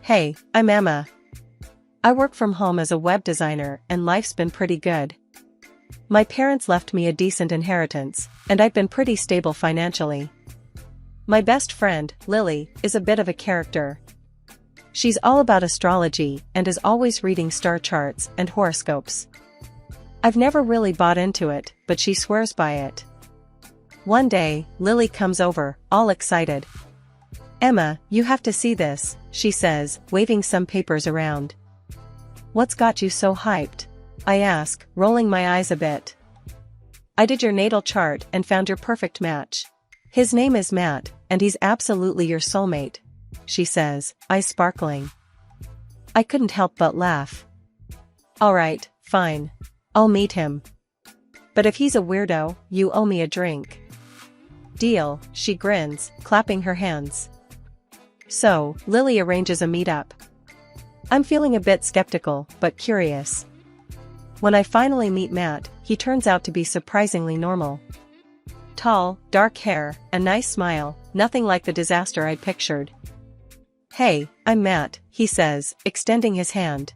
Hey, I'm Emma. I work from home as a web designer and life's been pretty good. My parents left me a decent inheritance, and I've been pretty stable financially. My best friend, Lily, is a bit of a character. She's all about astrology and is always reading star charts and horoscopes. I've never really bought into it, but she swears by it. One day, Lily comes over, all excited. "Emma, you have to see this," she says, waving some papers around. "What's got you so hyped?" I ask, rolling my eyes a bit. "I did your natal chart and found your perfect match. His name is Matt, and he's absolutely your soulmate," she says, eyes sparkling. I couldn't help but laugh. "Alright, fine. I'll meet him. But if he's a weirdo, you owe me a drink." "Deal," she grins, clapping her hands. So, Lily arranges a meetup. I'm feeling a bit skeptical, but curious. When I finally meet Matt, he turns out to be surprisingly normal. Tall, dark hair, a nice smile, nothing like the disaster I'd pictured. "Hey, I'm Matt," he says, extending his hand.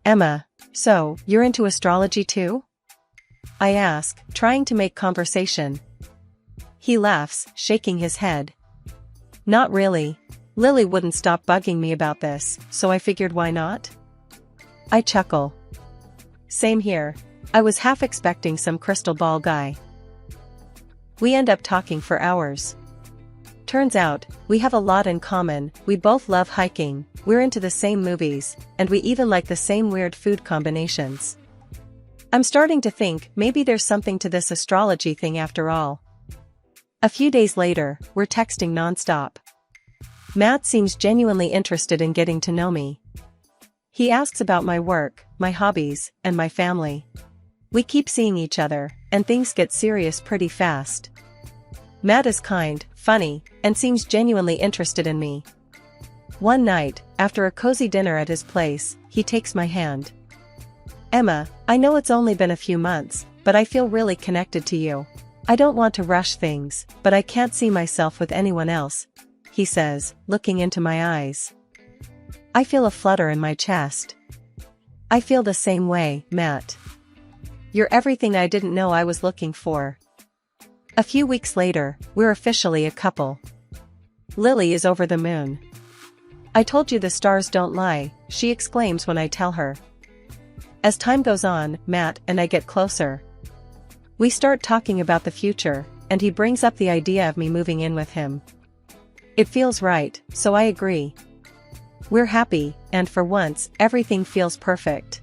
"Emma, so, you're into astrology too?" I ask, trying to make conversation. He laughs, shaking his head. "Not really. Lily wouldn't stop bugging me about this, so I figured why not?" I chuckle. Same here. I was half expecting some crystal ball guy. We end up talking for hours. Turns out, we have a lot in common. We both love hiking, we're into the same movies, and we even like the same weird food combinations. I'm starting to think maybe there's something to this astrology thing after all. A few days later, we're texting nonstop. Matt seems genuinely interested in getting to know me. He asks about my work, my hobbies, and my family. We keep seeing each other, and things get serious pretty fast. Matt is kind, funny, and seems genuinely interested in me. One night, after a cozy dinner at his place, he takes my hand. "Emma, I know it's only been a few months, but I feel really connected to you. I don't want to rush things, but I can't see myself with anyone else," he says, looking into my eyes. I feel a flutter in my chest. "I feel the same way, Matt. You're everything I didn't know I was looking for." A few weeks later, we're officially a couple. Lily is over the moon. "I told you the stars don't lie," she exclaims when I tell her. As time goes on, Matt and I get closer. We start talking about the future, and he brings up the idea of me moving in with him. It feels right, so I agree. We're happy, and for once, everything feels perfect.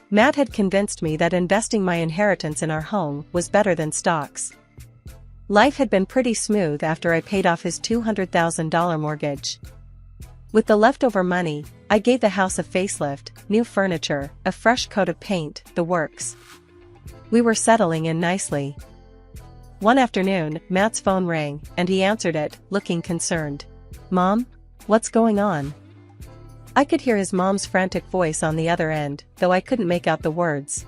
Matt had convinced me that investing my inheritance in our home was better than stocks. Life had been pretty smooth after I paid off his $200,000 mortgage. With the leftover money, I gave the house a facelift, new furniture, a fresh coat of paint, the works. We were settling in nicely. One afternoon, Matt's phone rang, and he answered it, looking concerned. "Mom? What's going on?" I could hear his mom's frantic voice on the other end, though I couldn't make out the words.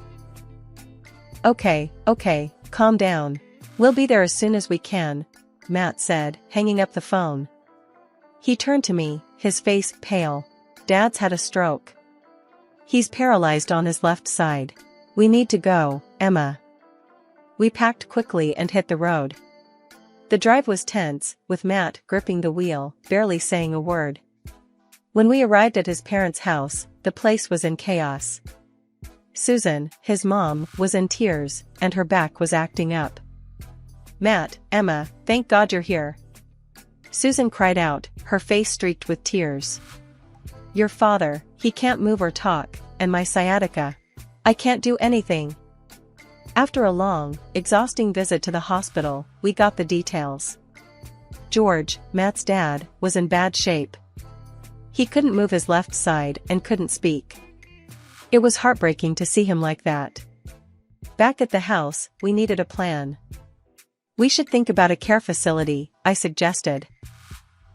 Okay, calm down. We'll be there as soon as we can," Matt said, hanging up the phone. He turned to me, his face pale. "Dad's had a stroke. He's paralyzed on his left side. We need to go, Emma." We packed quickly and hit the road. The drive was tense, with Matt gripping the wheel, barely saying a word. When we arrived at his parents' house, the place was in chaos. Susan, his mom, was in tears, and her back was acting up. "Matt, Emma, thank God you're here," Susan cried out, her face streaked with tears. "Your father, he can't move or talk, and my sciatica. I can't do anything." After a long, exhausting visit to the hospital, we got the details. George, Matt's dad, was in bad shape. He couldn't move his left side and couldn't speak. It was heartbreaking to see him like that. Back at the house, we needed a plan. "We should think about a care facility," I suggested.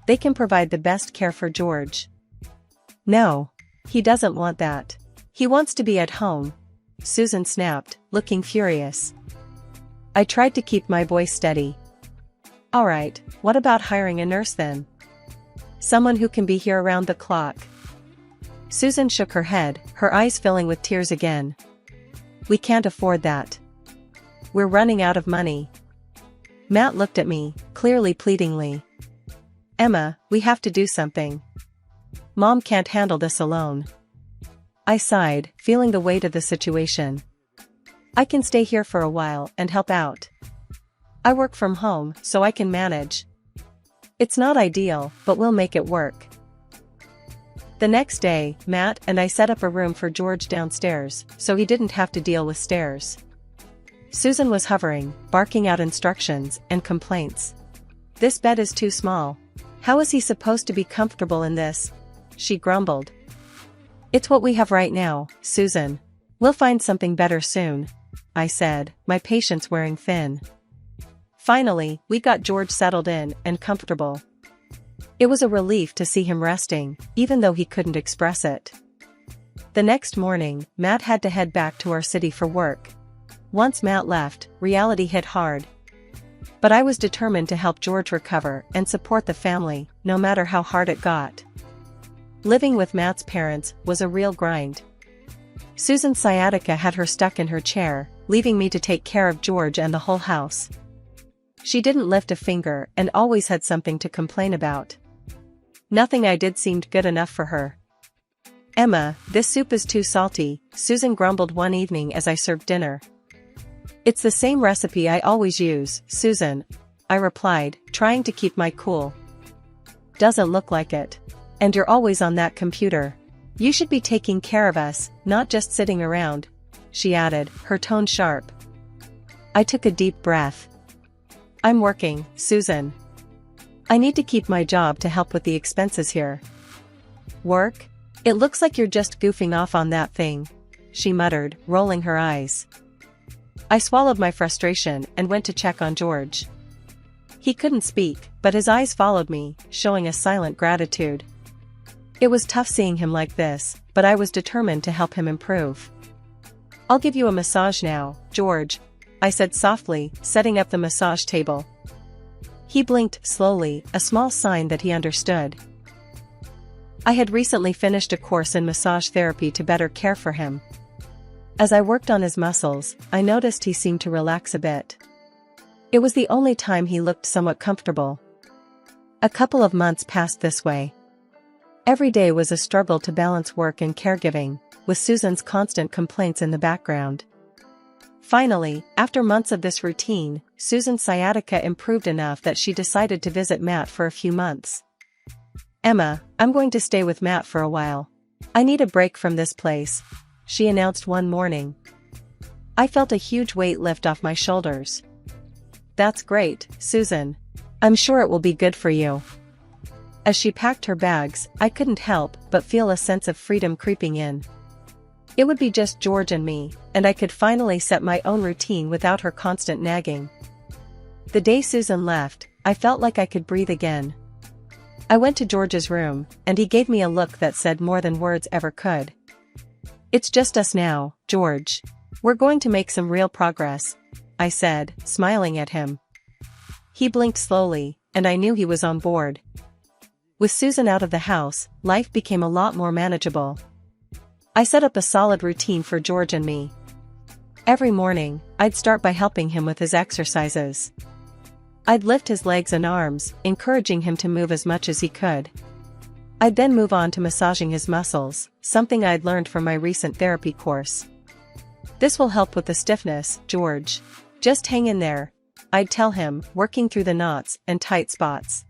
"They can provide the best care for George." "No. He doesn't want that. He wants to be at home," Susan snapped, looking furious. I tried to keep my voice steady. "Alright, what about hiring a nurse then?" Someone who can be here around the clock. Susan shook her head, her eyes filling with tears again. We can't afford that. We're running out of money. Matt looked at me, clearly pleadingly. Emma, we have to do something. Mom can't handle this alone. I sighed, feeling the weight of the situation. I can stay here for a while and help out. I work from home, so I can manage. It's not ideal, but we'll make it work. The next day, Matt and I set up a room for George downstairs, so he didn't have to deal with stairs. Susan was hovering, barking out instructions and complaints. This bed is too small. How is he supposed to be comfortable in this? She grumbled. It's what we have right now, Susan. We'll find something better soon, I said, my patience wearing thin. Finally, we got George settled in and comfortable. It was a relief to see him resting, even though he couldn't express it. The next morning, Matt had to head back to our city for work. Once Matt left, reality hit hard. But I was determined to help George recover and support the family, no matter how hard it got. Living with Matt's parents was a real grind. Susan's sciatica had her stuck in her chair, leaving me to take care of George and the whole house. She didn't lift a finger and always had something to complain about. Nothing I did seemed good enough for her. Emma, this soup is too salty, Susan grumbled one evening as I served dinner. It's the same recipe I always use, Susan, I replied, trying to keep my cool. Doesn't look like it. And you're always on that computer. You should be taking care of us, not just sitting around, she added, her tone sharp. I took a deep breath. I'm working, Susan. I need to keep my job to help with the expenses here. Work? It looks like you're just goofing off on that thing, she muttered, rolling her eyes. I swallowed my frustration and went to check on George. He couldn't speak, but his eyes followed me, showing a silent gratitude. It was tough seeing him like this, but I was determined to help him improve. I'll give you a massage now, George, I said softly, setting up the massage table. He blinked slowly, a small sign that he understood. I had recently finished a course in massage therapy to better care for him. As I worked on his muscles, I noticed he seemed to relax a bit. It was the only time he looked somewhat comfortable. A couple of months passed this way. Every day was a struggle to balance work and caregiving, with Susan's constant complaints in the background. Finally, after months of this routine, Susan's sciatica improved enough that she decided to visit Matt for a few months. Emma, I'm going to stay with Matt for a while. I need a break from this place, she announced one morning. I felt a huge weight lift off my shoulders. That's great, Susan. I'm sure it will be good for you. As she packed her bags, I couldn't help but feel a sense of freedom creeping in. It would be just George and me, and I could finally set my own routine without her constant nagging. The day Susan left, I felt like I could breathe again. I went to George's room, and he gave me a look that said more than words ever could. It's just us now, George. We're going to make some real progress, I said, smiling at him. He blinked slowly, and I knew he was on board. With Susan out of the house, life became a lot more manageable. I set up a solid routine for George and me. Every morning, I'd start by helping him with his exercises. I'd lift his legs and arms, encouraging him to move as much as he could. I'd then move on to massaging his muscles, something I'd learned from my recent therapy course. This will help with the stiffness, George. Just hang in there, I'd tell him, working through the knots and tight spots.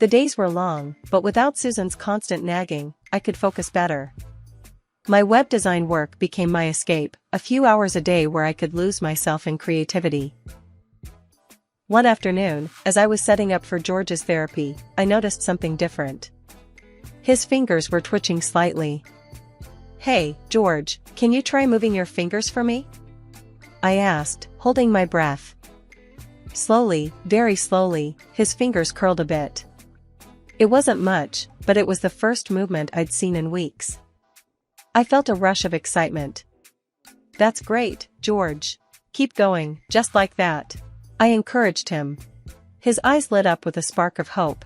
The days were long, but without Susan's constant nagging, I could focus better. My web design work became my escape, a few hours a day where I could lose myself in creativity. One afternoon, as I was setting up for George's therapy, I noticed something different. His fingers were twitching slightly. Hey, George, can you try moving your fingers for me? I asked, holding my breath. Slowly, very slowly, his fingers curled a bit. It wasn't much, but it was the first movement I'd seen in weeks. I felt a rush of excitement. That's great, George. Keep going, just like that. I encouraged him. His eyes lit up with a spark of hope.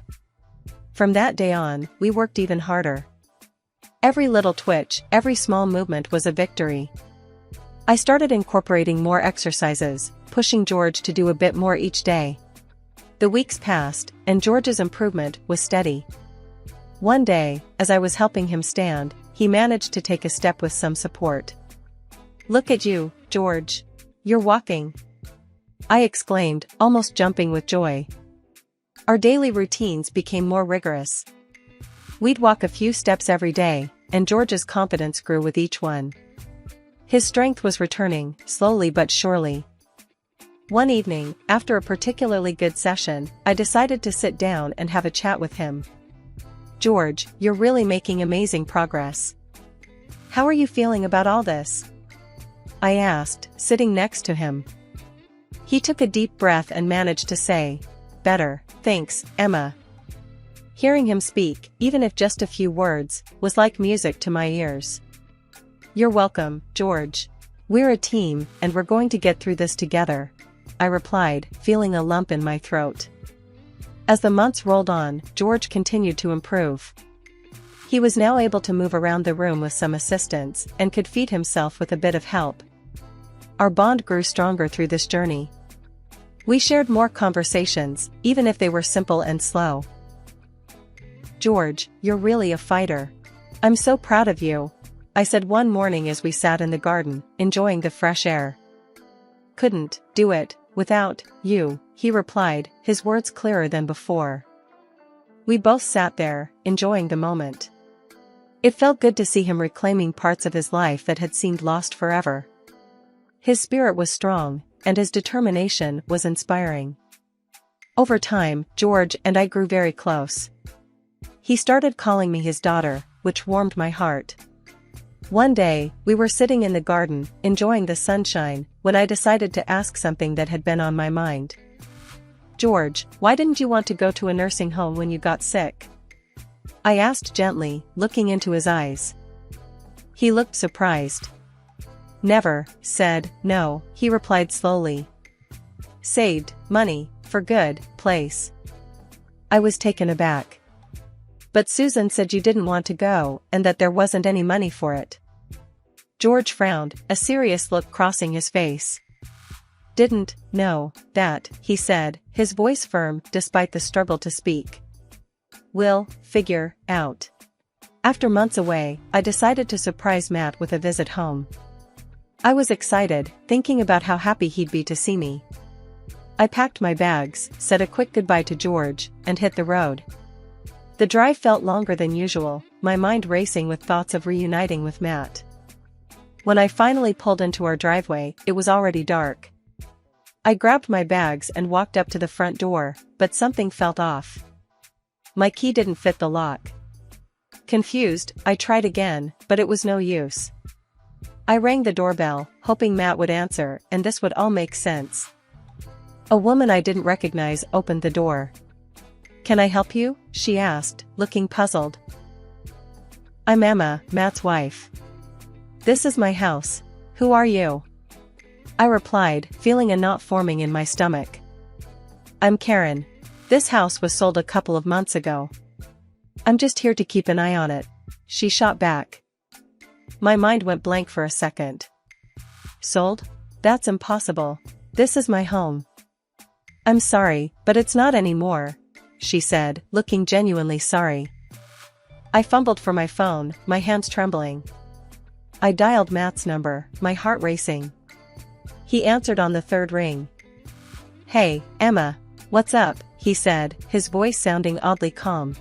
From that day on, we worked even harder. Every little twitch, every small movement was a victory. I started incorporating more exercises, pushing George to do a bit more each day. The weeks passed, and George's improvement was steady. One day, as I was helping him stand, he managed to take a step with some support. "Look at you, George. You're walking," I exclaimed, almost jumping with joy. Our daily routines became more rigorous. We'd walk a few steps every day, and George's confidence grew with each one. His strength was returning, slowly but surely. One evening, after a particularly good session, I decided to sit down and have a chat with him. "George, you're really making amazing progress. How are you feeling about all this?" I asked, sitting next to him. He took a deep breath and managed to say, "Better, thanks, Emma." Hearing him speak, even if just a few words, was like music to my ears. "You're welcome, George. We're a team, and we're going to get through this together," I replied, feeling a lump in my throat. As the months rolled on, George continued to improve. He was now able to move around the room with some assistance, and could feed himself with a bit of help. Our bond grew stronger through this journey. We shared more conversations, even if they were simple and slow. "George, you're really a fighter. I'm so proud of you," I said one morning as we sat in the garden, enjoying the fresh air. "Couldn't do it without you," he replied, his words clearer than before. We both sat there, enjoying the moment. It felt good to see him reclaiming parts of his life that had seemed lost forever. His spirit was strong, and his determination was inspiring. Over time, George and I grew very close. He started calling me his daughter, which warmed my heart. One day, we were sitting in the garden, enjoying the sunshine, when I decided to ask something that had been on my mind. "George, why didn't you want to go to a nursing home when you got sick?" I asked gently, looking into his eyes. He looked surprised. "Never said no," he replied slowly. "Saved money for good place." I was taken aback. "But Susan said you didn't want to go, and that there wasn't any money for it." George frowned, a serious look crossing his face. "Didn't know that," he said, his voice firm despite the struggle to speak. "We'll figure out." After months away, I decided to surprise Matt with a visit home. I was excited, thinking about how happy he'd be to see me. I packed my bags, said a quick goodbye to George, and hit the road. The drive felt longer than usual, my mind racing with thoughts of reuniting with Matt. When I finally pulled into our driveway, it was already dark. I grabbed my bags and walked up to the front door, but something felt off. My key didn't fit the lock. Confused, I tried again, but it was no use. I rang the doorbell, hoping Matt would answer, and this would all make sense. A woman I didn't recognize opened the door. "Can I help you?" she asked, looking puzzled. "I'm Emma, Matt's wife. This is my house. Who are you?" I replied, feeling a knot forming in my stomach. "I'm Karen. This house was sold a couple of months ago. I'm just here to keep an eye on it," she shot back. My mind went blank for a second. "Sold? That's impossible. This is my home." "I'm sorry, but it's not anymore," she said, looking genuinely sorry. I fumbled for my phone, my hands trembling. I dialed Matt's number, my heart racing. He answered on the third ring. "Hey, Emma. What's up?" he said, his voice sounding oddly calm.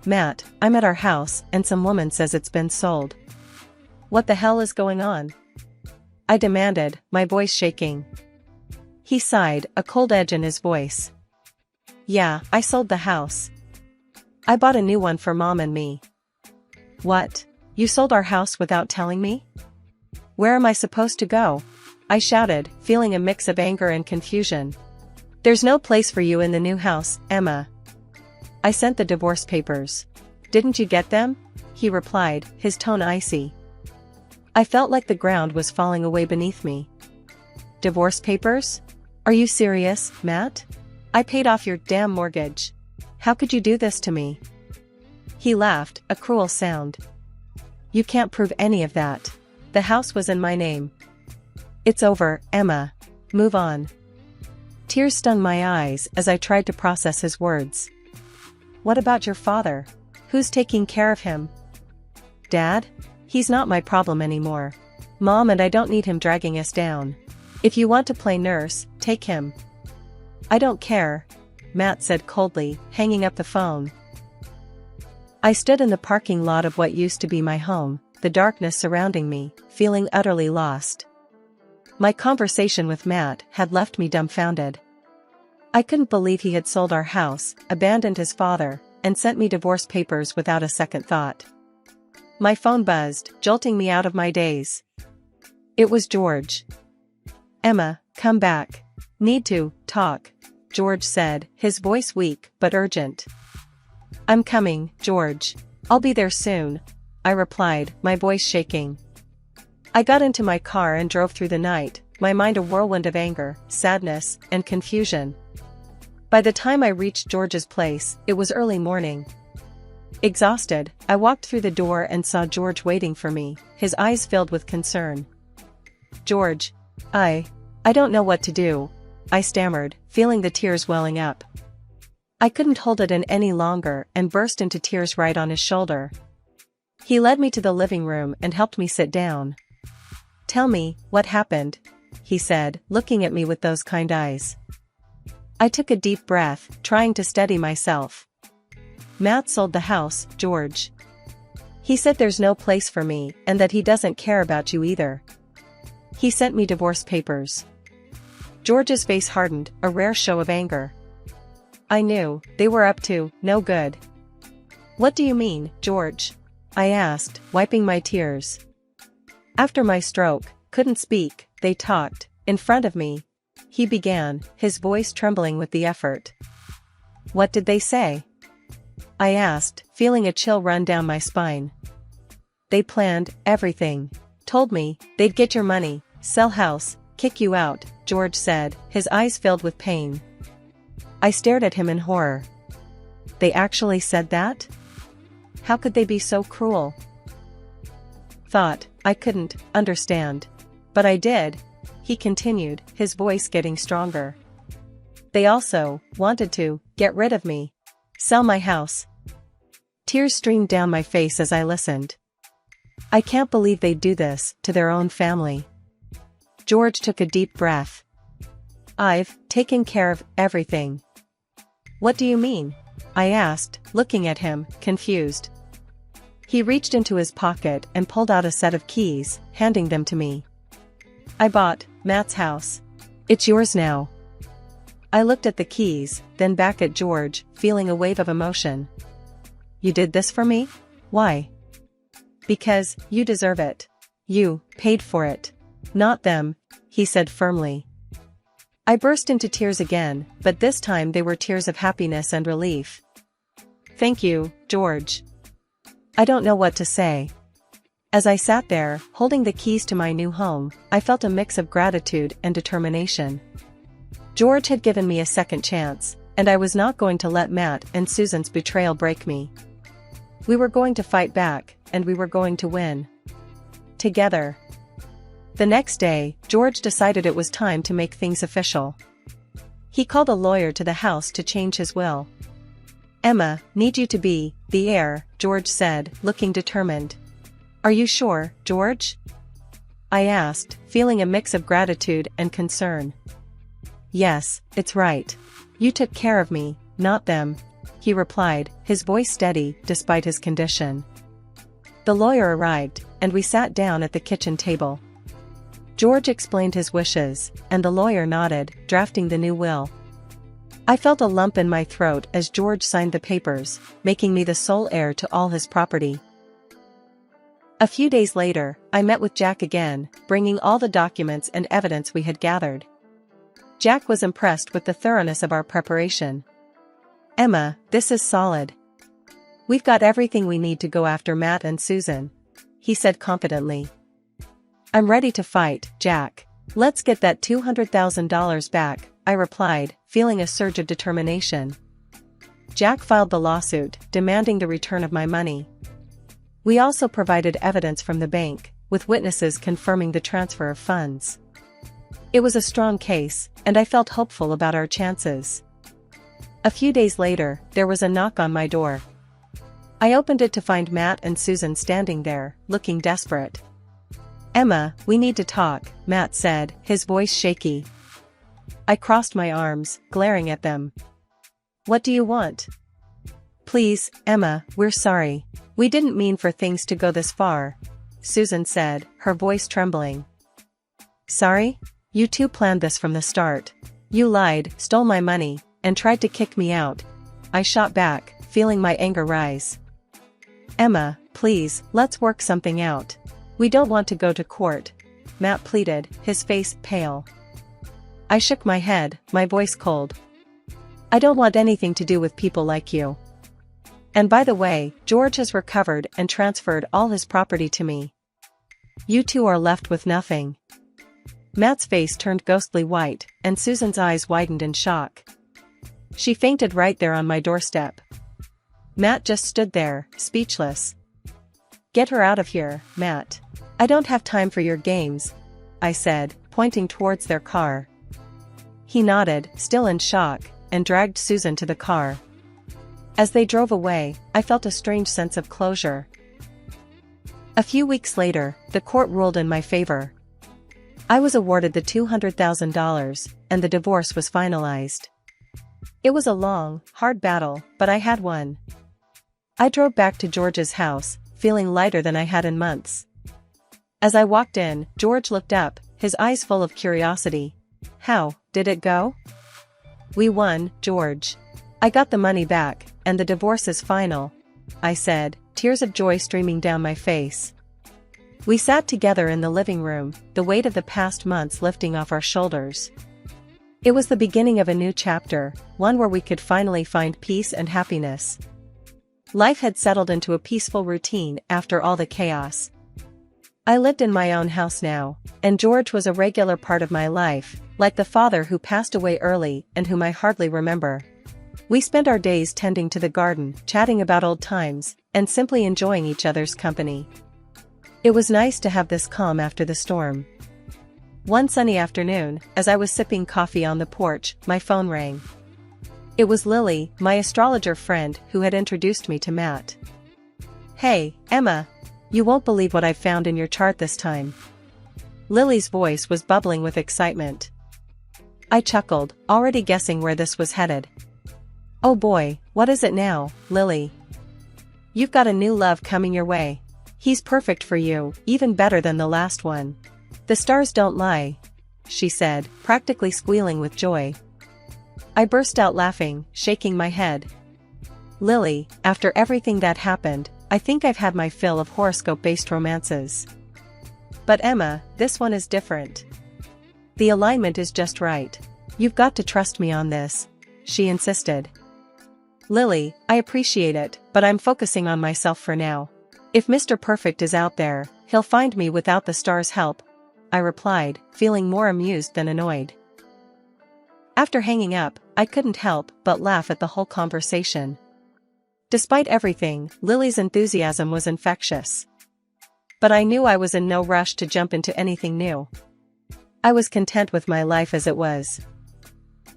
"Matt, I'm at our house, and some woman says it's been sold." "What the hell is going on?" I demanded, my voice shaking. He sighed, a cold edge in his voice. "Yeah, I sold the house. I bought a new one for Mom and me." "What? You sold our house without telling me? Where am I supposed to go?" I shouted, feeling a mix of anger and confusion. "There's no place for you in the new house, Emma. I sent the divorce papers. Didn't you get them?" he replied, his tone icy. I felt like the ground was falling away beneath me. "Divorce papers? Are you serious, Matt? I paid off your damn mortgage. How could you do this to me? He laughed, a cruel sound. You can't prove any of that. The house was in my name. It's over, Emma. Move on. Tears stung my eyes as I tried to process his words. What about your father? Who's taking care of him? Dad? He's not my problem anymore. Mom and I don't need him dragging us down. If you want to play nurse, take him. I don't care, Matt said coldly, hanging up the phone. I stood in the parking lot of what used to be my home, the darkness surrounding me, feeling utterly lost. My conversation with Matt had left me dumbfounded. I couldn't believe he had sold our house, abandoned his father, and sent me divorce papers without a second thought. My phone buzzed, jolting me out of my daze. It was George. Emma, come back. Need to talk, George said, his voice weak but urgent. I'm coming, George. I'll be there soon, I replied, my voice shaking. I got into my car and drove through the night, my mind a whirlwind of anger, sadness, and confusion. By the time I reached George's place, it was early morning. Exhausted, I walked through the door and saw George waiting for me, his eyes filled with concern. George, I don't know what to do, I stammered, feeling the tears welling up. I couldn't hold it in any longer and burst into tears right on his shoulder. He led me to the living room and helped me sit down. Tell me, what happened? He said, looking at me with those kind eyes. I took a deep breath, trying to steady myself. Matt sold the house, George. He said there's no place for me and that he doesn't care about you either. He sent me divorce papers. George's face hardened, a rare show of anger. I knew they were up to no good. What do you mean, George? I asked, wiping my tears. After my stroke, couldn't speak, they talked, in front of me. He began, his voice trembling with the effort. What did they say? I asked, feeling a chill run down my spine. They planned everything. Told me they'd get your money, sell house, kick you out, George said, his eyes filled with pain. I stared at him in horror. They actually said that? How could they be so cruel? Thought I couldn't understand. But I did, he continued, his voice getting stronger. They also wanted to get rid of me. Sell my house. Tears streamed down my face as I listened. I can't believe they'd do this to their own family. George took a deep breath. I've taken care of everything. What do you mean? I asked, looking at him, confused. He reached into his pocket and pulled out a set of keys, handing them to me. I bought Matt's house. It's yours now. I looked at the keys, then back at George, feeling a wave of emotion. You did this for me? Why? Because you deserve it. You paid for it. Not them, he said firmly. I burst into tears again, but this time they were tears of happiness and relief. Thank you, George. I don't know what to say. As I sat there, holding the keys to my new home, I felt a mix of gratitude and determination. George had given me a second chance, and I was not going to let Matt and Susan's betrayal break me. We were going to fight back, and we were going to win. Together. The next day, George decided it was time to make things official. He called a lawyer to the house to change his will. Emma, need you to be the heir, George said, looking determined. Are you sure, George? I asked, feeling a mix of gratitude and concern. Yes, it's right. You took care of me, not them, he replied, his voice steady despite his condition. The lawyer arrived, and we sat down at the kitchen table. George explained his wishes, and the lawyer nodded, drafting the new will. I felt a lump in my throat as George signed the papers, making me the sole heir to all his property. A few days later, I met with Jack again, bringing all the documents and evidence we had gathered. Jack was impressed with the thoroughness of our preparation. Emma, this is solid. We've got everything we need to go after Matt and Susan, he said confidently. I'm ready to fight, Jack. Let's get that $200,000 back, I replied, feeling a surge of determination. Jack filed the lawsuit, demanding the return of my money. We also provided evidence from the bank, with witnesses confirming the transfer of funds. It was a strong case, and I felt hopeful about our chances. A few days later, there was a knock on my door. I opened it to find Matt and Susan standing there, looking desperate. "Emma, we need to talk," Matt said, his voice shaky. I crossed my arms, glaring at them. "What do you want?" "Please, Emma, we're sorry. We didn't mean for things to go this far," Susan said, her voice trembling. "Sorry? You two planned this from the start. You lied, stole my money, and tried to kick me out," I shot back, feeling my anger rise. "Emma, please, let's work something out. We don't want to go to court," Matt pleaded, his face pale. I shook my head, my voice cold. "I don't want anything to do with people like you. And by the way, George has recovered and transferred all his property to me. You two are left with nothing." Matt's face turned ghostly white, and Susan's eyes widened in shock. She fainted right there on my doorstep. Matt just stood there, speechless. "Get her out of here, Matt. I don't have time for your games," I said, pointing towards their car. He nodded, still in shock, and dragged Susan to the car. As they drove away, I felt a strange sense of closure. A few weeks later, the court ruled in my favor. I was awarded the $200,000, and the divorce was finalized. It was a long, hard battle, but I had won. I drove back to George's house, feeling lighter than I had in months. As I walked in, George looked up, his eyes full of curiosity. "How did it go?" "We won, George. I got the money back, and the divorce is final," I said, tears of joy streaming down my face. We sat together in the living room, the weight of the past months lifting off our shoulders. It was the beginning of a new chapter, one where we could finally find peace and happiness. Life had settled into a peaceful routine after all the chaos. I lived in my own house now, and George was a regular part of my life, like the father who passed away early and whom I hardly remember. We spent our days tending to the garden, chatting about old times, and simply enjoying each other's company. It was nice to have this calm after the storm. One sunny afternoon, as I was sipping coffee on the porch, my phone rang. It was Lily, my astrologer friend, who had introduced me to Matt. "Hey, Emma. You won't believe what I've found in your chart this time." Lily's voice was bubbling with excitement. I chuckled, already guessing where this was headed. "Oh boy, what is it now, Lily?" "You've got a new love coming your way. He's perfect for you, even better than the last one. The stars don't lie," she said, practically squealing with joy. I burst out laughing, shaking my head. "Lily, after everything that happened, I think I've had my fill of horoscope-based romances. But Emma, this one is different. The alignment is just right. You've got to trust me on this," she insisted. "Lily, I appreciate it, but I'm focusing on myself for now. If Mr. Perfect is out there, he'll find me without the stars' help," I replied, feeling more amused than annoyed. After hanging up, I couldn't help but laugh at the whole conversation. Despite everything, Lily's enthusiasm was infectious. But I knew I was in no rush to jump into anything new. I was content with my life as it was.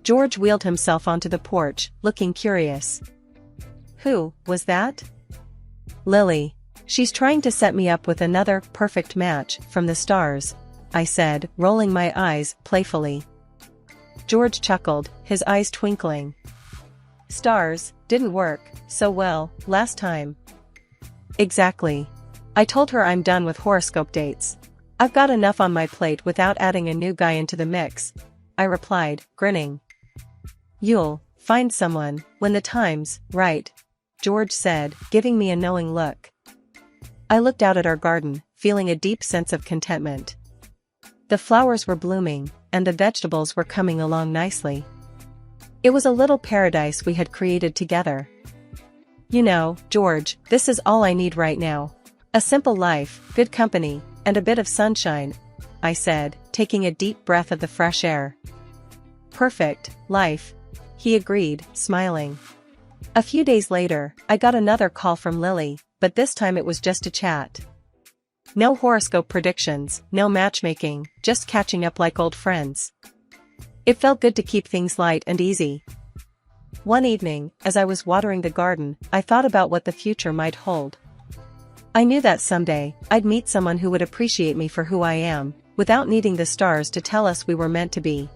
George wheeled himself onto the porch, looking curious. "Who was that?" "Lily. She's trying to set me up with another perfect match from the stars," I said, rolling my eyes playfully. George chuckled, his eyes twinkling. "Stars didn't work so well last time." "Exactly. I told her I'm done with horoscope dates. I've got enough on my plate without adding a new guy into the mix," I replied, grinning. "You'll find someone when the time's right," George said, giving me a knowing look. I looked out at our garden, feeling a deep sense of contentment. The flowers were blooming, and the vegetables were coming along nicely. It was a little paradise we had created together. "You know, George, this is all I need right now. A simple life, good company, and a bit of sunshine," I said, taking a deep breath of the fresh air. "Perfect life," he agreed, smiling. A few days later, I got another call from Lily, but this time it was just a chat. No horoscope predictions, no matchmaking, just catching up like old friends. It felt good to keep things light and easy. One evening, as I was watering the garden, I thought about what the future might hold. I knew that someday, I'd meet someone who would appreciate me for who I am, without needing the stars to tell us we were meant to be.